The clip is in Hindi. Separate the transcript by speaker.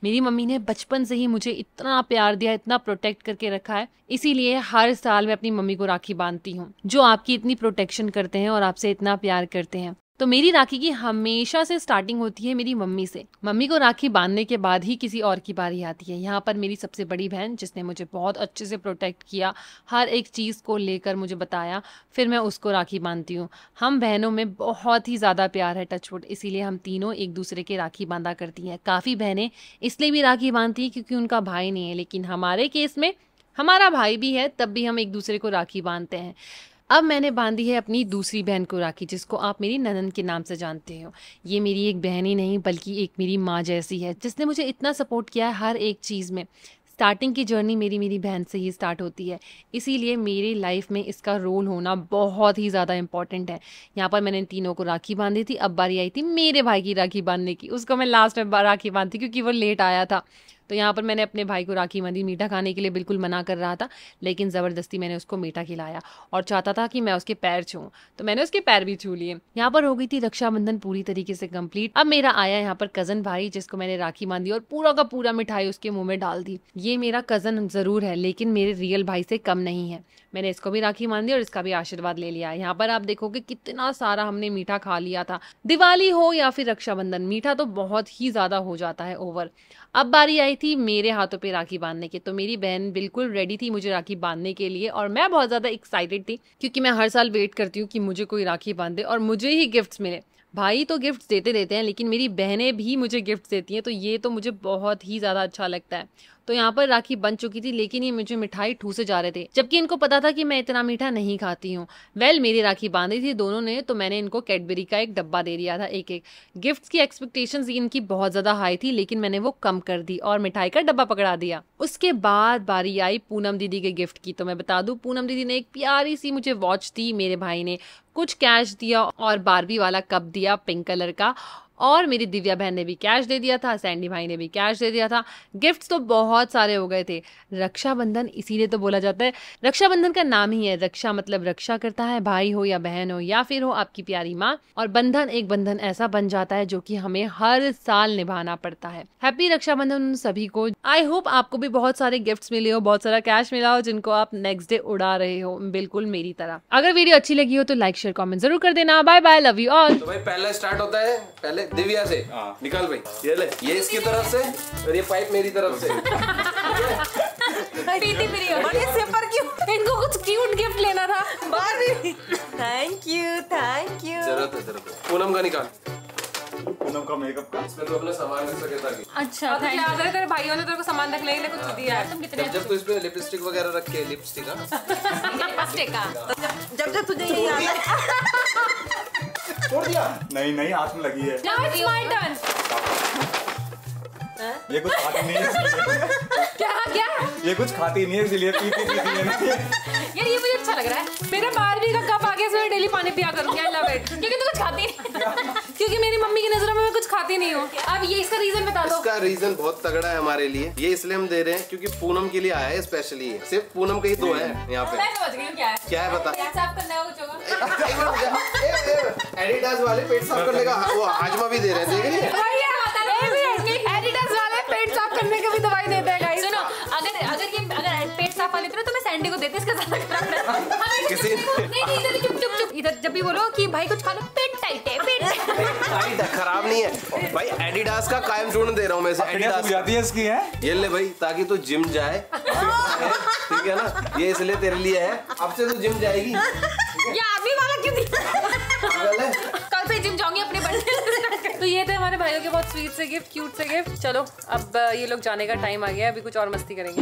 Speaker 1: मेरी मम्मी ने बचपन से ही मुझे इतना प्यार दिया, इतना प्रोटेक्ट करके रखा है, इसीलिए हर साल मैं अपनी मम्मी को राखी बांधती हूँ, जो आपकी इतनी प्रोटेक्शन करते हैं और आपसे इतना प्यार करते हैं। तो मेरी राखी की हमेशा से स्टार्टिंग होती है मेरी मम्मी से। मम्मी को राखी बांधने के बाद ही किसी और की बारी आती है। यहाँ पर मेरी सबसे बड़ी बहन, जिसने मुझे बहुत अच्छे से प्रोटेक्ट किया, हर एक चीज़ को लेकर मुझे बताया, फिर मैं उसको राखी बांधती हूँ। हम बहनों में बहुत ही ज़्यादा प्यार है, टचवुड, इसीलिए हम तीनों एक दूसरे के राखी बांधा करती हैं। काफ़ी बहनें इसलिए भी राखी बांधती हैं क्योंकि उनका भाई नहीं है, लेकिन हमारे केस में हमारा भाई भी है, तब भी हम एक दूसरे को राखी बांधते हैं। अब मैंने बांधी है अपनी दूसरी बहन को राखी, जिसको आप मेरी ननन के नाम से जानते हो। ये मेरी एक बहन ही नहीं बल्कि एक मेरी माँ जैसी है, जिसने मुझे इतना सपोर्ट किया है हर एक चीज़ में। स्टार्टिंग की जर्नी मेरी बहन से ही स्टार्ट होती है, इसीलिए मेरी लाइफ में इसका रोल होना बहुत ही ज़्यादा इंपॉर्टेंट है। यहाँ पर मैंने इन तीनों को राखी बांधी थी। अब बारी आई थी मेरे भाई की राखी बांधने की। उसको मैं लास्ट में राखी बांधती क्योंकि वो लेट आया था। तो यहाँ पर मैंने अपने भाई को राखी बांधी। मीठा खाने के लिए बिल्कुल मना कर रहा था, लेकिन ज़बरदस्ती मैंने उसको मीठा खिलाया और चाहता था कि मैं उसके पैर छूऊं, तो मैंने उसके पैर भी छू लिए। यहाँ पर हो गई थी रक्षाबंधन पूरी तरीके से कंप्लीट। अब मेरा आया यहाँ पर कज़न भाई, जिसको मैंने राखी बांधी और पूरा का पूरा मिठाई उसके मुंह में डाल दी। ये मेरा कज़न ज़रूर है, लेकिन मेरे रियल भाई से कम नहीं है। मैंने इसको भी राखी बांधी और इसका भी आशीर्वाद ले लिया। यहाँ पर आप देखोगे कितना सारा हमने मीठा खा लिया था। दिवाली हो या फिर रक्षाबंधन, मीठा तो बहुत ही ज़्यादा हो जाता है ओवर। अब बारी आई थी मेरे हाथों पे राखी बांधने की, तो मेरी बहन बिल्कुल रेडी थी मुझे राखी बांधने के लिए और मैं बहुत ज़्यादा एक्साइटेड थी, क्योंकि मैं हर साल वेट करती हूँ कि मुझे कोई राखी बांधे और मुझे ही गिफ्ट्स मिले। भाई तो गिफ्ट्स देते हैं, लेकिन मेरी बहनें भी मुझे गिफ्ट्स देती हैं, तो ये तो मुझे बहुत ही ज़्यादा अच्छा लगता है। तो यहाँ पर राखी बन चुकी थी, लेकिन ये मुझे मिठाई ठूसे जा रहे थे, जबकि इनको पता था कि मैं इतना मीठा नहीं खाती हूँ। मेरी राखी बांधी थी दोनों ने, तो मैंने इनको कैडबरी का एक डब्बा दे दिया था, एक एक। गिफ्ट्स की एक्सपेक्टेशंस इनकी बहुत ज़्यादा हाई थी, लेकिन मैंने वो कम कर दी और मिठाई का डब्बा पकड़ा दिया। उसके बाद बारी आई पूनम दीदी के गिफ्ट की। तो मैं बता दूं, पूनम दीदी ने एक प्यारी सी मुझे वॉच दी, मेरे भाई ने कुछ कैश दिया और बारबी वाला कप दिया पिंक कलर का, और मेरी दिव्या बहन ने भी कैश दे दिया था, सैंडी भाई ने भी कैश दे दिया था। गिफ्ट्स तो बहुत सारे हो गए थे। रक्षाबंधन इसीलिए तो बोला जाता है, रक्षाबंधन का नाम ही है रक्षा, मतलब रक्षा करता है, भाई हो या बहन हो या फिर हो आपकी प्यारी माँ। और बंधन, एक बंधन ऐसा बन जाता है जो कि हमें हर साल निभाना पड़ता है। हैप्पी रक्षाबंधन सभी को। आई होप आपको भी बहुत सारे गिफ्ट्स मिले हो, बहुत सारा कैश मिला हो, जिनको आप नेक्स्ट डे उड़ा रहे हो, बिल्कुल मेरी तरह। अगर वीडियो अच्छी लगी हो तो लाइक शेयर कमेंट जरूर कर देना। Bye bye, love you all.
Speaker 2: तो भाई पहला स्टार्ट होता है, पहले दिव्या से। निकाल भाई, ये ले, ये इसकी तरफ से और ये पाइप मेरी तरफ से।
Speaker 3: इनको कुछ क्यूट गिफ्ट लेना था। Thank you.
Speaker 2: जरूरत है। पूनम का निकाल।
Speaker 4: पूनम का मेकअप का,
Speaker 2: इसमें तो अपना सामान रख सके ताकि।
Speaker 3: अच्छा, याद है तेरे भाइयों ने तेरे को सामान रख ले कुछ दिया है। तुम कितने
Speaker 2: जब तू इसमें लिपस्टिक वगैरह रख के, लिपस्टिक
Speaker 3: जब तुझे ये याद है।
Speaker 4: छोड़ दिया? नहीं हाथ में लगी है।
Speaker 3: Now it's my turn.
Speaker 4: ये कुछ खाती नहीं है।
Speaker 3: क्या?
Speaker 4: ये कुछ खाती नहीं है, इसलिए पीती
Speaker 3: यार ये मुझे अच्छा लग रहा है। मेरा बारबी का कप आगे से मैं डेली पानी पिया करूंगी। आई लव इट, क्योंकि तू कुछ खाती नहीं। क्योंकि मेरी मम्मी की नजरों में मैं कुछ खाती नहीं हूँ। अब ये इसका रीजन बता दो।
Speaker 2: इसका रीजन बहुत तगड़ा है हमारे लिए। ये इसलिए हम दे रहे हैं क्योंकि पूनम के लिए आया है स्पेशली। सिर्फ पूनम के ही दो है यहाँ पे।
Speaker 3: मैं समझ गई क्या है।
Speaker 2: क्या है बता।
Speaker 3: पेट साफ करना है कुछ होगा।
Speaker 2: एडिडास वाले पेट साफ करने का वो आजमा भी दे रहे हैं, देख रही है।
Speaker 3: एडिडास वाले पेट साफ करने का भी दवाई देते हैं गाइस। सुनो, अगर पेट साफ वाले तो मैं सैंडी को देते, इसका ज्यादा खराब है।
Speaker 2: किसी
Speaker 3: नहीं, चुप इधर जब भी बोलो कि भाई कुछ खा लो, पेट टाइट है, पेट
Speaker 2: टाइट है, खराब नहीं है भाई। एडिडास का कायम चूर्ण दे रहा हूँ मैं इसे। एडिडास
Speaker 4: जाती है इसकी है।
Speaker 2: ये ले भाई, ताकि तू जिम जाए, ठीक है ना। ये इसलिए तेरे लिए है, अब से तू जिम जाएगी।
Speaker 3: ये आदमी वाला क्यों दिया? कल से जिम जाऊंगी अपने बर्थडे। तो ये थे हमारे भाइयों के बहुत स्वीट से गिफ्ट, क्यूट से गिफ्ट। चलो अब ये लोग जाने का टाइम आ गया, अभी कुछ और मस्ती करेंगे।